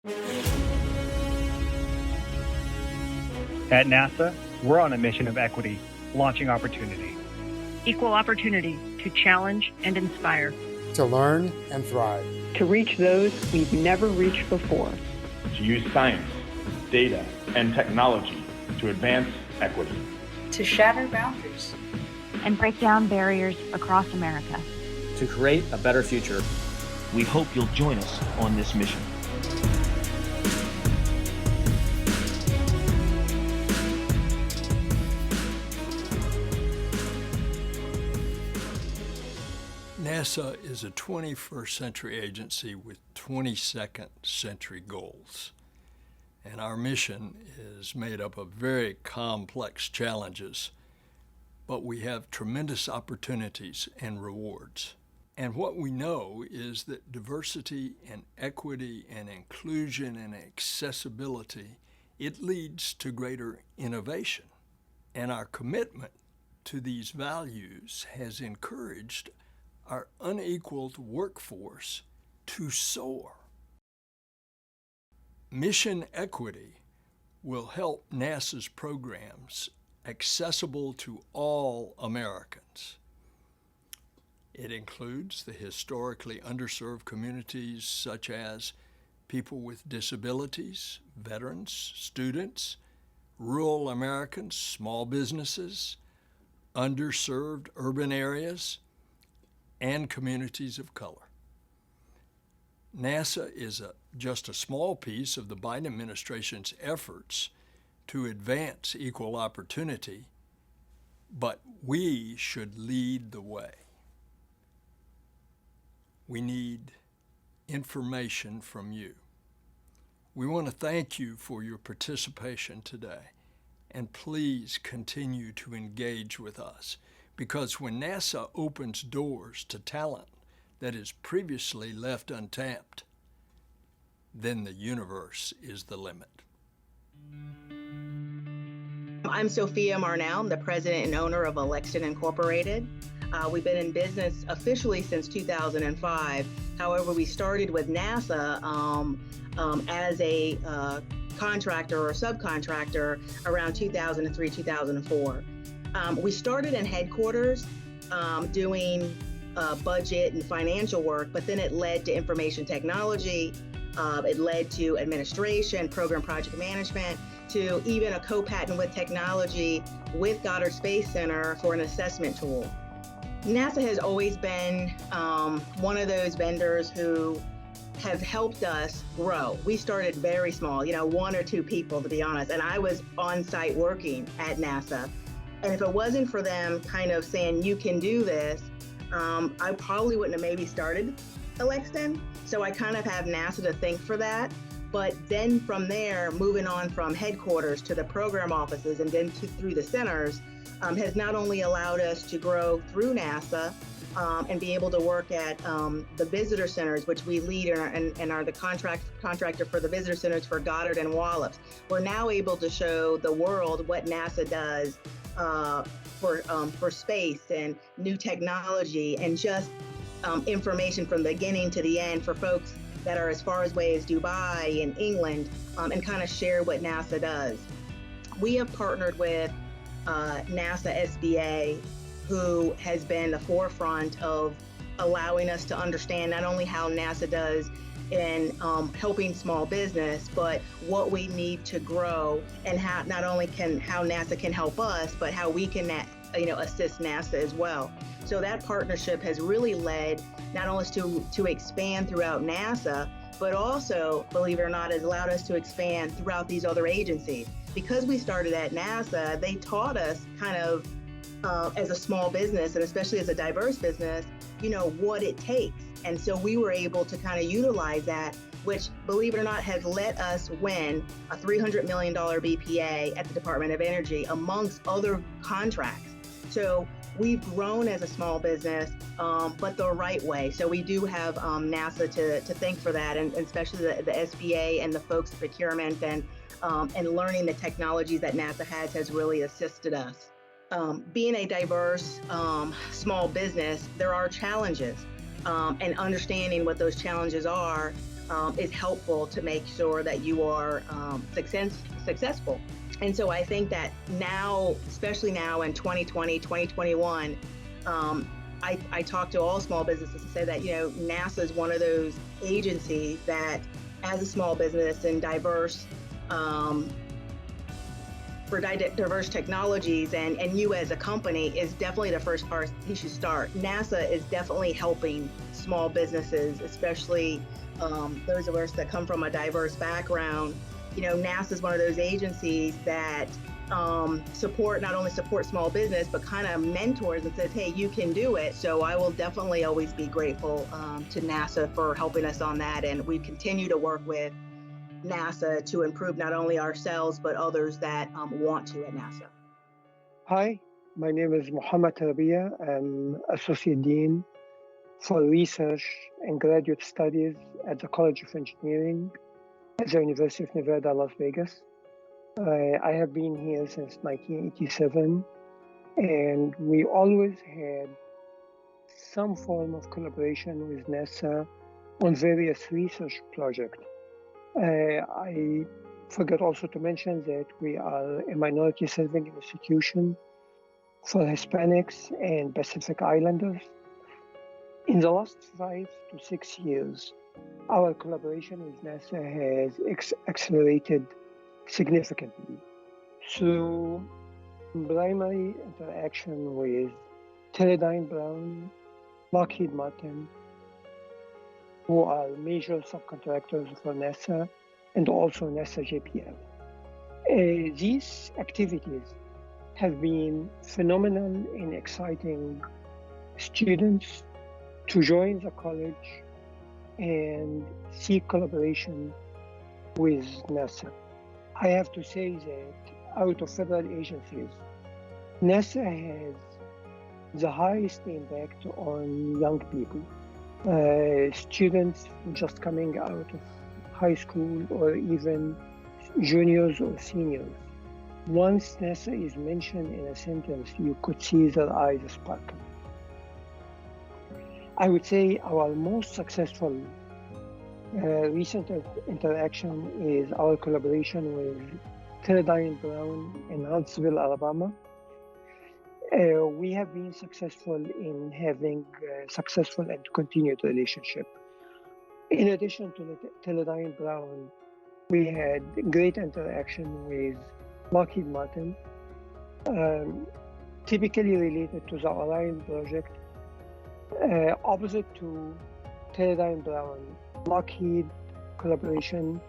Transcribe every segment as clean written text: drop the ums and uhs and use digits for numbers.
At NASA, we're on a mission of equity, launching opportunity. Equal opportunity to challenge and inspire. To learn and thrive. To reach those we've never reached before. To use science, data, and technology to advance equity. To shatter boundaries. And break down barriers across America. To create a better future. We hope you'll join us on this mission. NASA is a 21st century agency with 22nd century goals. And our mission is made up of very complex challenges, but we have tremendous opportunities and rewards. And what we know is that diversity and equity and inclusion and accessibility, it leads to greater innovation. And our commitment to these values has encouraged our unequaled workforce to soar. Mission equity will help NASA's programs accessible to all Americans. It includes the historically underserved communities such as people with disabilities, veterans, students, rural Americans, small businesses, underserved urban areas, and communities of color. NASA is just a small piece of the Biden administration's efforts to advance equal opportunity, but we should lead the way. We need information from you. We want to thank you for your participation today, and please continue to engage with us. Because when NASA opens doors to talent that is previously left untapped, then the universe is the limit. I'm Sophia Marnell. I'm the president and owner of Alexton Incorporated. We've been in business officially since 2005. However, we started with NASA as a contractor or subcontractor around 2003, 2004. We started in headquarters doing budget and financial work, but then it led to information technology. It led to administration, program project management, to even a co-patent with technology with Goddard Space Center for an assessment tool. NASA has always been one of those vendors who have helped us grow. We started very small, 1 or 2 people, to be honest, and I was on site working at NASA. And if it wasn't for them kind of saying, you can do this, I probably wouldn't have maybe started Alexton. So I kind of have NASA to thank for that. But then from there, moving on from headquarters to the program offices and then through the centers has not only allowed us to grow through NASA and be able to work at the visitor centers, which we lead and are the contractor for the visitor centers for Goddard and Wallops. We're now able to show the world what NASA does for space and new technology and just information from the beginning to the end for folks that are as far away as Dubai and England and kind of share what NASA does. We have partnered with NASA SBA, who has been the forefront of allowing us to understand not only how NASA does in helping small business, but what we need to grow and how not only how NASA can help us, but how we can assist NASA as well. So that partnership has really led not only to expand throughout NASA, but also, believe it or not, has allowed us to expand throughout these other agencies. Because we started at NASA, they taught us kind of as a small business, and especially as a diverse business, what it takes. And so we were able to kind of utilize that, which, believe it or not, has let us win a $300 million BPA at the Department of Energy amongst other contracts. So we've grown as a small business, but the right way. So we do have NASA to thank for that, and especially the SBA and the folks at procurement and learning the technologies that NASA has really assisted us. Being a diverse small business, there are challenges, and understanding what those challenges are is helpful to make sure that you are successful. And so I think that now, especially now in 2020, 2021, I talk to all small businesses to say that, NASA is one of those agencies that, as a small business and diverse, for diverse technologies, and you as a company is definitely the first part you should start. NASA is definitely helping small businesses, especially those of us that come from a diverse background. NASA is one of those agencies that not only support small business, but kind of mentors and says, hey, you can do it. So I will definitely always be grateful to NASA for helping us on that. And we continue to work with NASA to improve not only ourselves, but others that want to at NASA. Hi, my name is Muhammad Rabia. I'm Associate Dean for Research and Graduate Studies at the College of Engineering at the University of Nevada, Las Vegas. I have been here since 1987, and we always had some form of collaboration with NASA on various research projects. I forgot also to mention that we are a minority serving institution for Hispanics and Pacific Islanders. In the last 5 to 6 years, our collaboration with NASA has accelerated significantly through primary interaction with Teledyne Brown, Lockheed Martin, who are major subcontractors for NASA, and also NASA JPL. These activities have been phenomenal in exciting students to join the college and seek collaboration with NASA. I have to say that out of federal agencies, NASA has the highest impact on young people. Students just coming out of high school or even juniors or seniors. Once NASA is mentioned in a sentence, you could see their eyes sparkle. I would say our most successful recent interaction is our collaboration with Teledyne Brown in Huntsville, Alabama. We have been successful in having a successful and continued relationship. In addition to Teledyne Brown, we had great interaction with Lockheed Martin, typically related to the Orion project. Opposite to Teledyne Brown, Lockheed collaboration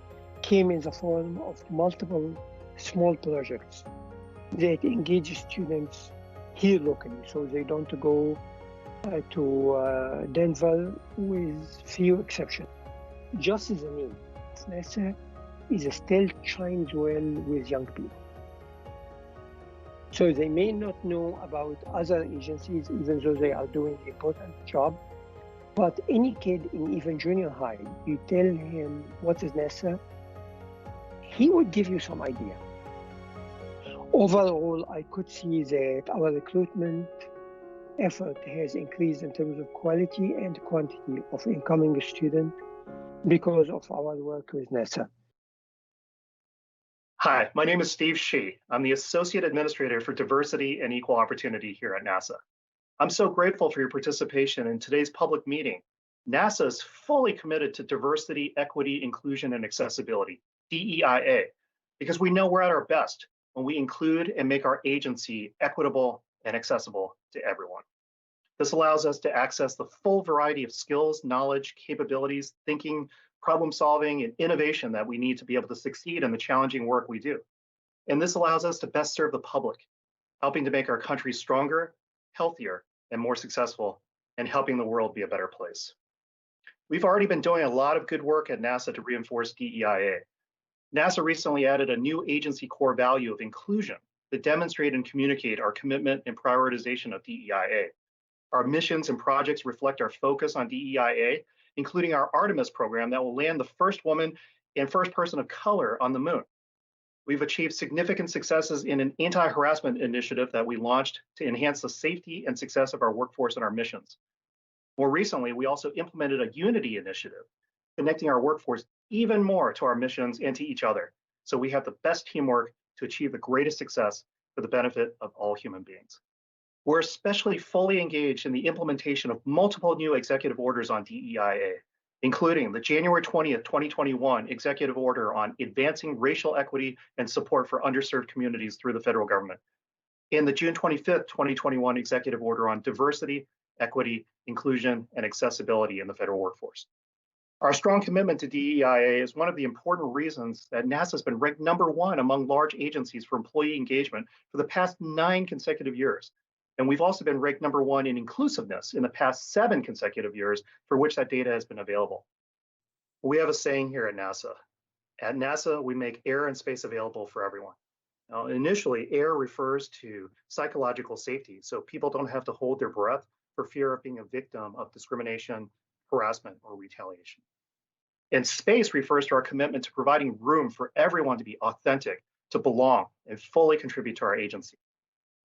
came in the form of multiple small projects that engage students here locally, so they don't go to Denver, with few exceptions. Just as a name, NASA still shines well with young people. So they may not know about other agencies, even though they are doing an important job. But any kid in even junior high, you tell him what is NASA, he would give you some idea. Overall, I could see that our recruitment effort has increased in terms of quality and quantity of incoming students because of our work with NASA. Hi, my name is Steve Shee. I'm the Associate Administrator for Diversity and Equal Opportunity here at NASA. I'm so grateful for your participation in today's public meeting. NASA is fully committed to diversity, equity, inclusion, and accessibility, DEIA, because we know we're at our best when we include and make our agency equitable and accessible to everyone. This allows us to access the full variety of skills, knowledge, capabilities, thinking, problem solving, and innovation that we need to be able to succeed in the challenging work we do. And this allows us to best serve the public, helping to make our country stronger, healthier, and more successful, and helping the world be a better place. We've already been doing a lot of good work at NASA to reinforce DEIA. NASA recently added a new agency core value of inclusion that demonstrate and communicate our commitment and prioritization of DEIA. Our missions and projects reflect our focus on DEIA, including our Artemis program that will land the first woman and first person of color on the moon. We've achieved significant successes in an anti-harassment initiative that we launched to enhance the safety and success of our workforce and our missions. More recently, we also implemented a unity initiative connecting our workforce even more to our missions and to each other, so we have the best teamwork to achieve the greatest success for the benefit of all human beings. We're especially fully engaged in the implementation of multiple new executive orders on DEIA, including the January 20th, 2021 executive order on advancing racial equity and support for underserved communities through the federal government, and the June 25th, 2021 executive order on diversity, equity, inclusion, and accessibility in the federal workforce. Our strong commitment to DEIA is one of the important reasons that NASA has been ranked #1 among large agencies for employee engagement for the past 9 consecutive years. And we've also been ranked #1 in inclusiveness in the past 7 consecutive years, for which that data has been available. We have a saying here at NASA. At NASA, we make air and space available for everyone. Now, initially, air refers to psychological safety, so people don't have to hold their breath for fear of being a victim of discrimination, harassment, or retaliation. And space refers to our commitment to providing room for everyone to be authentic, to belong, and fully contribute to our agency.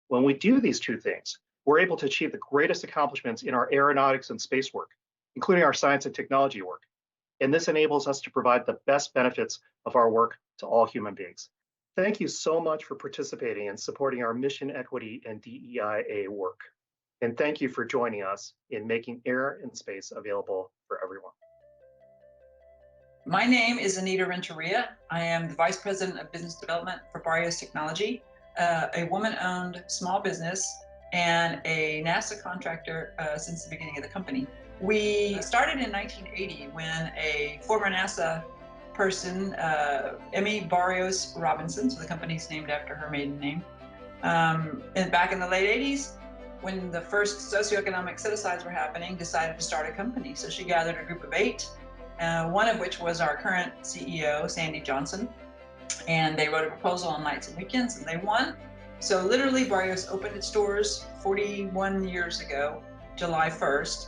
When we do these two things, we're able to achieve the greatest accomplishments in our aeronautics and space work, including our science and technology work. And this enables us to provide the best benefits of our work to all human beings. Thank you so much for participating and supporting our mission equity and DEIA work. And thank you for joining us in making air and space available for everyone. My name is Anita Renteria. I am the Vice President of Business Development for Barrios Technology, a woman-owned small business and a NASA contractor since the beginning of the company. We started in 1980 when a former NASA person, Emmy Barrios Robinson, so the company's named after her maiden name, and back in the late 80s, when the first socioeconomic set-asides were happening, decided to start a company. So she gathered a group of 8, one of which was our current CEO, Sandy Johnson, and they wrote a proposal on nights and weekends, and they won. So literally, Barrios opened its doors 41 years ago, July 1st,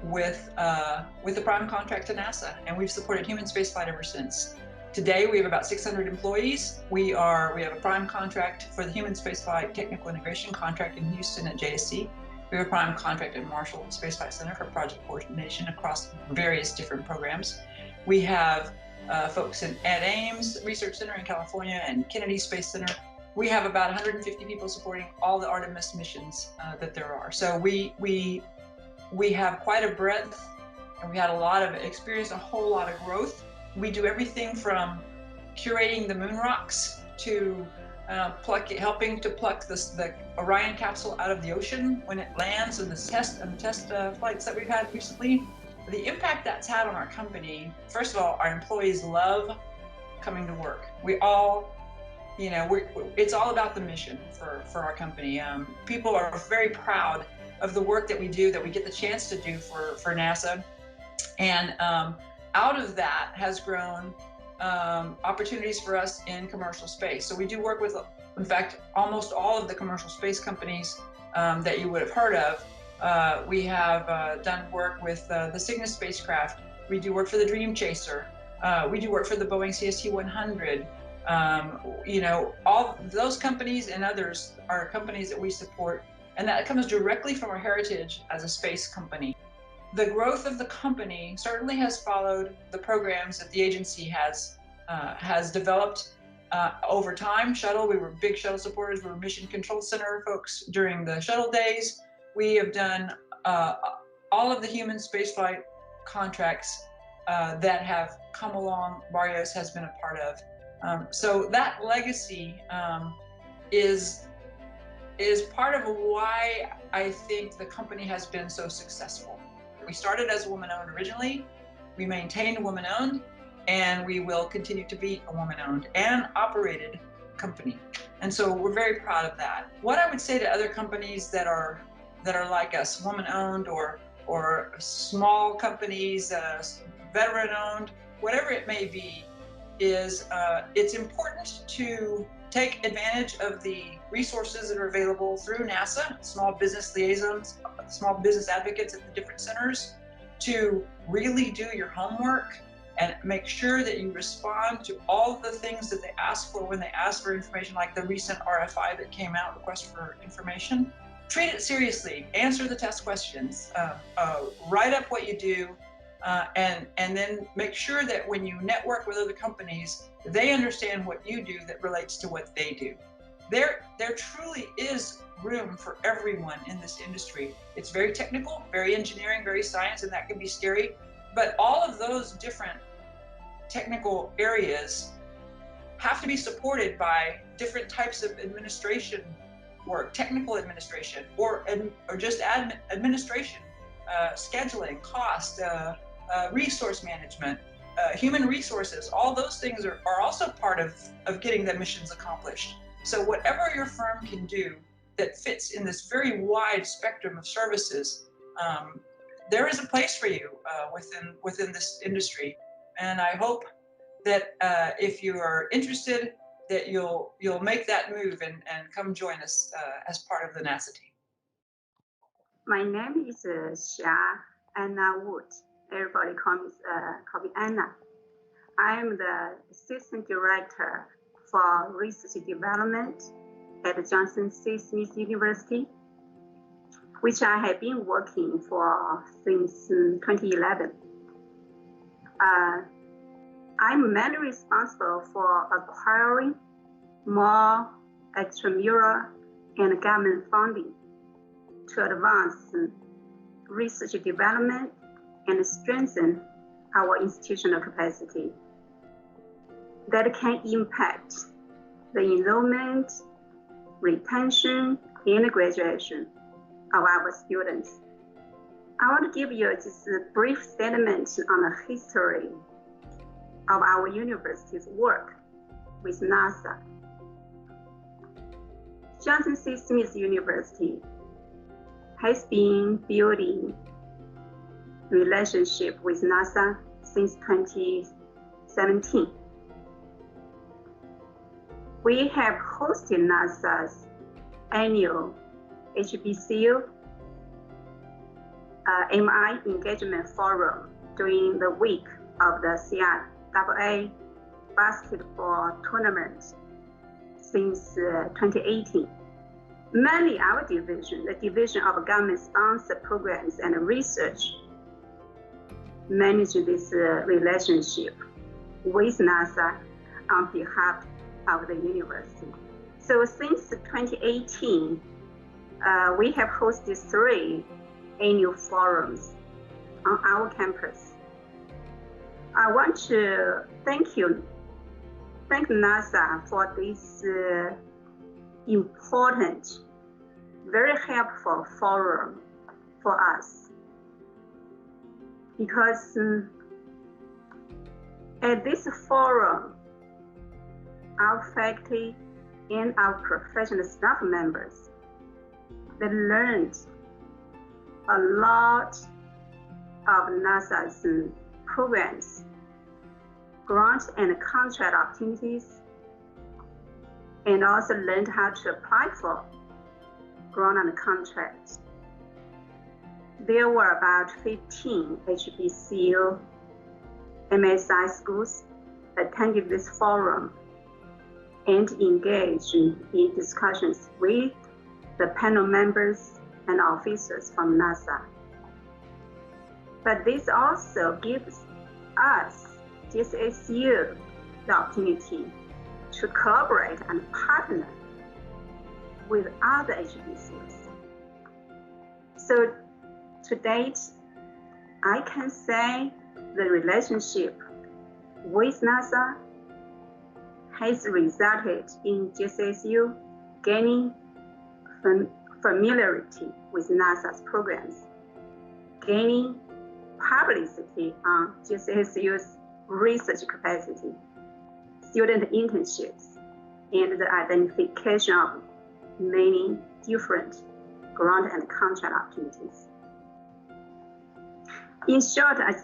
with the prime contract to NASA, and we've supported human spaceflight ever since. Today, we have about 600 employees. We have a prime contract for the human spaceflight technical integration contract in Houston at JSC. We have a prime contract at Marshall Space Flight Center for project coordination across various different programs. We have folks at Ames Research Center in California and Kennedy Space Center. We have about 150 people supporting all the Artemis missions that there are. So we have quite a breadth, and we had a lot of experience, a whole lot of growth. We do everything from curating the moon rocks to helping to pluck the Orion capsule out of the ocean when it lands, and the test flights that we've had recently. The impact that's had on our company, first of all, our employees love coming to work. We all, it's all about the mission for our company. People are very proud of the work that we do, that we get the chance to do for NASA. And out of that has grown opportunities for us in commercial space. So we do work with, in fact, almost all of the commercial space companies that you would have heard of. We have done work with the Cygnus spacecraft. We do work for the Dream Chaser. We do work for the Boeing CST-100. All those companies and others are companies that we support, and that comes directly from our heritage as a space company. The growth of the company certainly has followed the programs that the agency has developed over time. Shuttle, we were big shuttle supporters. We were Mission Control Center folks during the shuttle days. We have done all of the human spaceflight contracts that have come along. Barrios has been a part of. So that legacy is part of why I think the company has been so successful. We started as woman-owned originally, we maintained woman-owned, and we will continue to be a woman-owned and operated company. And so we're very proud of that. What I would say to other companies that are like us, woman-owned or small companies, veteran-owned, whatever it may be, is it's important to take advantage of the resources that are available through NASA, small business liaisons, small business advocates at the different centers, to really do your homework and make sure that you respond to all the things that they ask for when they ask for information, like the recent RFI that came out, request for information. Treat it seriously, answer the test questions, write up what you do, and then make sure that when you network with other companies, they understand what you do that relates to what they do. There truly is room for everyone in this industry. It's very technical, very engineering, very science, and that can be scary. But all of those different technical areas have to be supported by different types of administration work, technical administration, or just administration, scheduling, cost, resource management, human resources. All those things are also part of getting the missions accomplished. So whatever your firm can do that fits in this very wide spectrum of services, there is a place for you within this industry. And I hope that if you are interested, that you'll make that move and come join us as part of the NASA team. My name is Xia Anna Wood. Everybody calls me Anna. I am the Assistant Director for Research Development at Johnson C. Smith University, which I have been working for since 2011. I'm mainly responsible for acquiring more extramural and government funding to advance research development and strengthen our institutional capacity that can impact the enrollment, retention, and graduation of our students. I want to give you just a brief statement on the history of our university's work with NASA. Johnson C. Smith University has been building relationship with NASA since 2017. We have hosted NASA's annual HBCU MI Engagement Forum during the week of the CIA basketball tournament since 2018. Mainly our division, the Division of Government-Sponsored Programs and Research, manage this relationship with NASA on behalf of the university. So since 2018, we have hosted 3 annual forums on our campus. I want to thank NASA for this important, very helpful forum for us. Because at this forum, our faculty and our professional staff members, they learned a lot of NASA's programs, grant and contract opportunities, and also learned how to apply for grant and contracts. There were about 15 HBCU MSI schools attended this forum and engaged in discussions with the panel members and officers from NASA. But this also gives us, GSSU, the opportunity to collaborate and partner with other HBCUs. So to date, I can say the relationship with NASA has resulted in GSSU gaining familiarity with NASA's programs, gaining publicity on GSSU's research capacity, student internships, and the identification of many different grant and contract opportunities. In short, I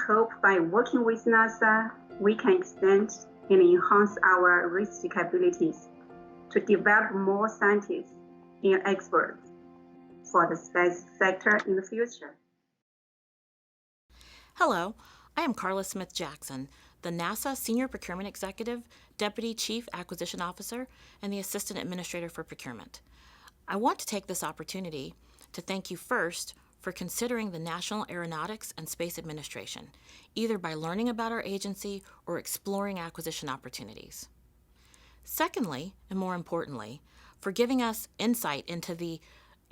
hope by working with NASA, we can extend and enhance our research capabilities to develop more scientists and experts for the space sector in the future. Hello, I am Carla Smith Jackson, the NASA Senior Procurement Executive, Deputy Chief Acquisition Officer, and the Assistant Administrator for Procurement. I want to take this opportunity to thank you first for considering the National Aeronautics and Space Administration, either by learning about our agency or exploring acquisition opportunities. Secondly, and more importantly, for giving us insight into the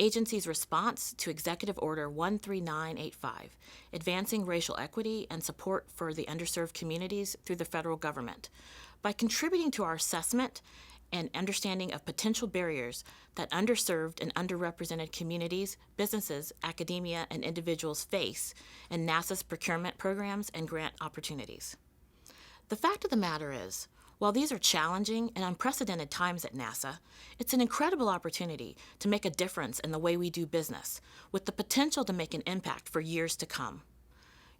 agency's response to Executive Order 13985, advancing racial equity and support for the underserved communities through the federal government, by contributing to our assessment and understanding of potential barriers that underserved and underrepresented communities, businesses, academia, and individuals face in NASA's procurement programs and grant opportunities. The fact of the matter is, while these are challenging and unprecedented times at NASA, it's an incredible opportunity to make a difference in the way we do business, with the potential to make an impact for years to come.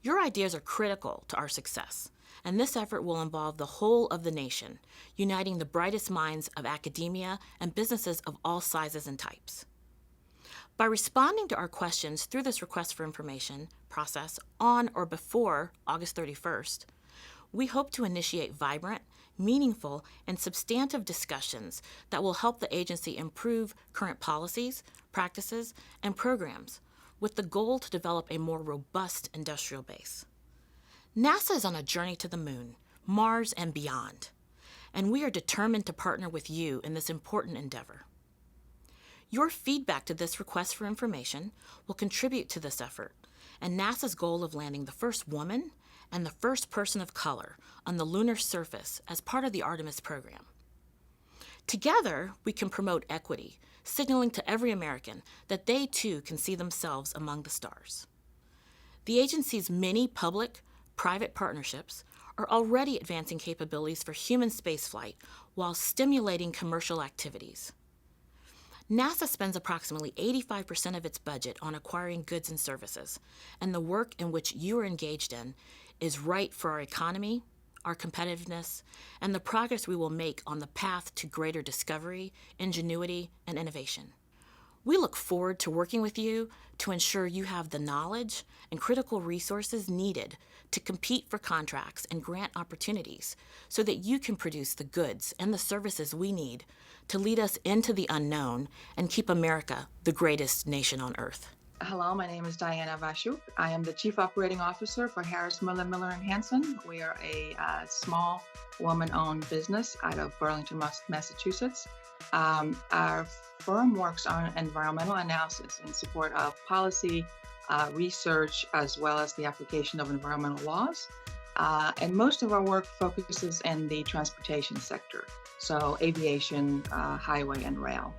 Your ideas are critical to our success, and this effort will involve the whole of the nation, uniting the brightest minds of academia and businesses of all sizes and types. By responding to our questions through this request for information process on or before August 31st, we hope to initiate vibrant, meaningful, and substantive discussions that will help the agency improve current policies, practices, and programs with the goal to develop a more robust industrial base. NASA is on a journey to the moon, Mars, and beyond, and we are determined to partner with you in this important endeavor. Your feedback to this request for information will contribute to this effort and NASA's goal of landing the first woman and the first person of color on the lunar surface as part of the Artemis program. Together, we can promote equity, signaling to every American that they too can see themselves among the stars. The agency's many public-private partnerships are already advancing capabilities for human spaceflight while stimulating commercial activities. NASA spends approximately 85% of its budget on acquiring goods and services, and the work in which you are engaged in is right for our economy, our competitiveness, and the progress we will make on the path to greater discovery, ingenuity, and innovation. We look forward to working with you to ensure you have the knowledge and critical resources needed to compete for contracts and grant opportunities so that you can produce the goods and the services we need to lead us into the unknown and keep America the greatest nation on earth. Hello, my name is Diana Vashuk. I am the Chief Operating Officer for Harris Miller Miller & Hanson. We are a small woman-owned business out of Burlington, Massachusetts. Our firm works on environmental analysis in support of policy, research, as well as the application of environmental laws. And most of our work focuses in the transportation sector, so aviation, highway, and rail.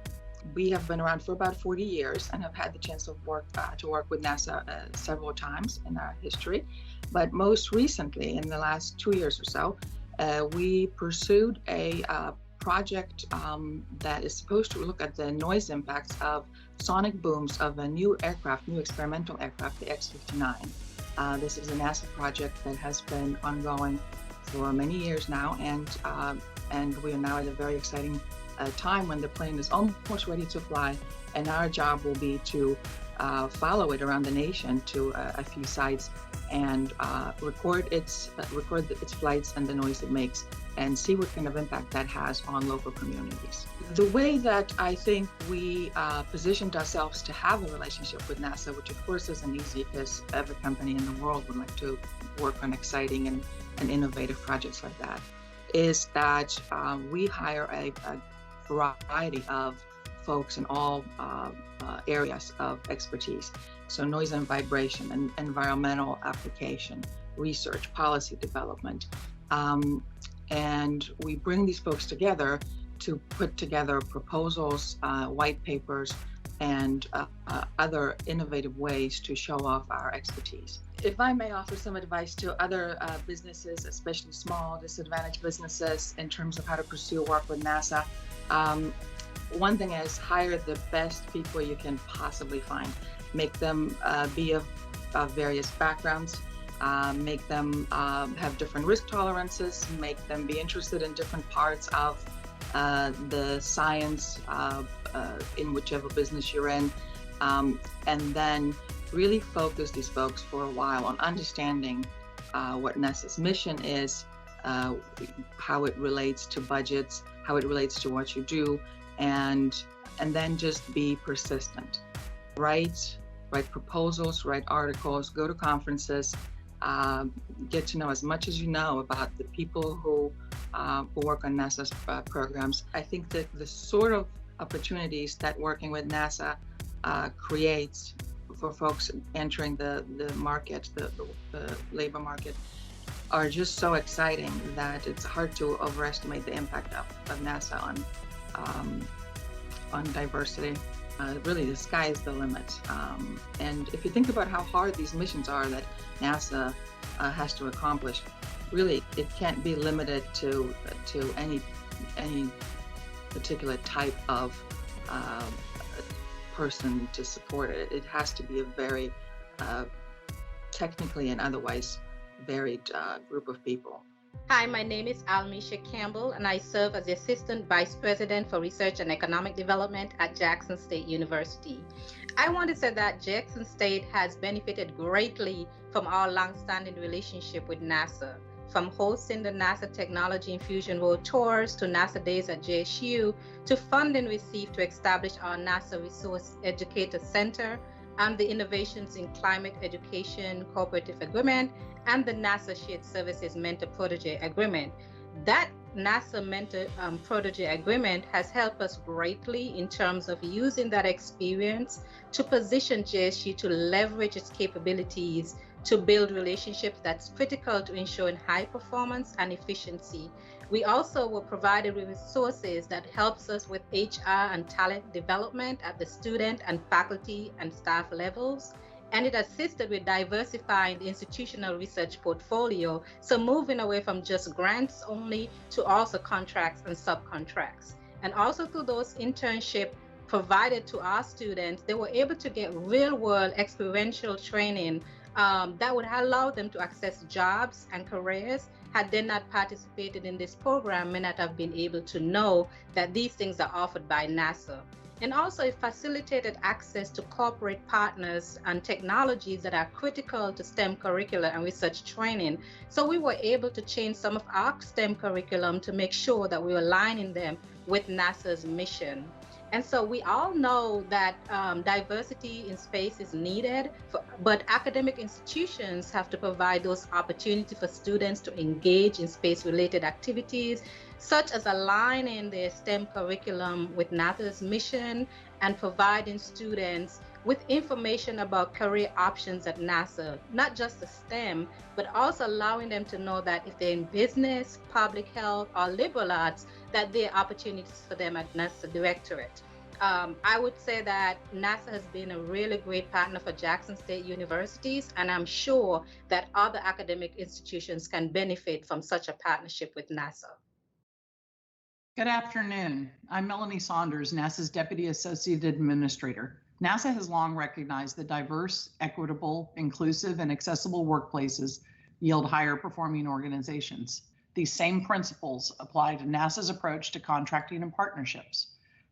We have been around for about 40 years and have had the chance to work with NASA several times in our history. But most recently, in the last 2 years or so, we pursued a project that is supposed to look at the noise impacts of sonic booms of a new experimental aircraft, the X-59. This is a NASA project that has been ongoing for many years now, and we are now at a very exciting time when the plane is almost ready to fly, and our job will be to follow it around the nation to a few sites and record its flights and the noise it makes, and see what kind of impact that has on local communities. The way that I think we positioned ourselves to have a relationship with NASA, which of course isn't easy because every company in the world would like to work on exciting and innovative projects like that, is that we hire a variety of folks in all areas of expertise. So noise and vibration, and environmental application, research, policy development. And we bring these folks together to put together proposals, white papers, and other innovative ways to show off our expertise. If I may offer some advice to other businesses, especially small disadvantaged businesses, in terms of how to pursue work with NASA, one thing is hire the best people you can possibly find. Make them be of various backgrounds, make them have different risk tolerances, make them be interested in different parts of the science in whichever business you're in, and then really focus these folks for a while on understanding what NASA's mission is, how it relates to budgets, how it relates to what you do, and then just be persistent. Write write proposals, write articles, go to conferences, get to know as much as you know about the people who work on NASA's programs. I think that the sort of opportunities that working with NASA creates for folks entering the market, the labor market, are just so exciting that it's hard to overestimate the impact of NASA on diversity. Really, the sky is the limit. And if you think about how hard these missions are that NASA has to accomplish, really, it can't be limited to any particular type of person to support it. It has to be a very technically and otherwise varied group of people. Hi, my name is Almisha Campbell, and I serve as the Assistant Vice President for Research and Economic Development at Jackson State University. I want to say that Jackson State has benefited greatly from our long-standing relationship with NASA. From hosting the NASA Technology Infusion World Tours to NASA Days at JSU, to funding received to establish our NASA Resource Educator Center, and the Innovations in Climate Education Cooperative Agreement, and the NASA Shared Services Mentor-Protege Agreement. That NASA Mentor-Protege Agreement has helped us greatly in terms of using that experience to position JSU to leverage its capabilities to build relationships that's critical to ensuring high performance and efficiency. We also were provided with resources that helps us with HR and talent development at the student and faculty and staff levels. And it assisted with diversifying the institutional research portfolio, so moving away from just grants only to also contracts and subcontracts. And also through those internships provided to our students, they were able to get real-world experiential training that would allow them to access jobs and careers. Had they not participated in this program, may not have been able to know that these things are offered by NASA. And also it facilitated access to corporate partners and technologies that are critical to STEM curricula and research training. So we were able to change some of our STEM curriculum to make sure that we were aligning them with NASA's mission. And so we all know that diversity in space is needed, but academic institutions have to provide those opportunities for students to engage in space-related activities, such as aligning their STEM curriculum with NASA's mission and providing students with information about career options at NASA, not just the STEM, but also allowing them to know that if they're in business, public health, or liberal arts, that there are opportunities for them at NASA Directorate. I would say that NASA has been a really great partner for Jackson State Universities, and I'm sure that other academic institutions can benefit from such a partnership with NASA. Good afternoon. I'm Melanie Saunders, NASA's Deputy Associate Administrator. NASA has long recognized that diverse, equitable, inclusive, and accessible workplaces yield higher performing organizations. These same principles apply to NASA's approach to contracting and partnerships.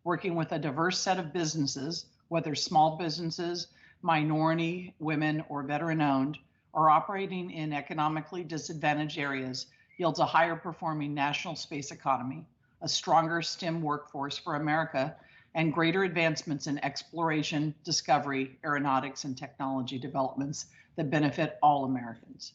Working with a diverse set of businesses, whether small businesses, minority, women, or veteran-owned, or operating in economically disadvantaged areas, yields a higher performing national space economy, a stronger STEM workforce for America, and greater advancements in exploration, discovery, aeronautics, and technology developments that benefit all Americans.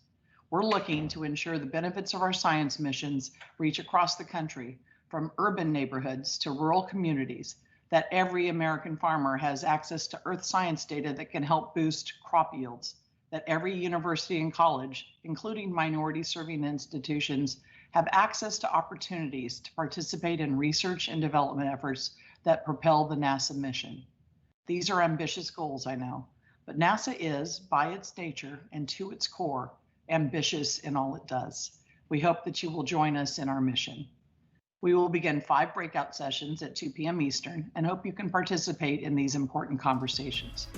We're looking to ensure the benefits of our science missions reach across the country, from urban neighborhoods to rural communities, that every American farmer has access to earth science data that can help boost crop yields, that every university and college, including minority-serving institutions, have access to opportunities to participate in research and development efforts that propel the NASA mission. These are ambitious goals, I know, but NASA is, by its nature and to its core, ambitious in all it does. We hope that you will join us in our mission. We will begin 5 breakout sessions at 2 p.m. Eastern and hope you can participate in these important conversations.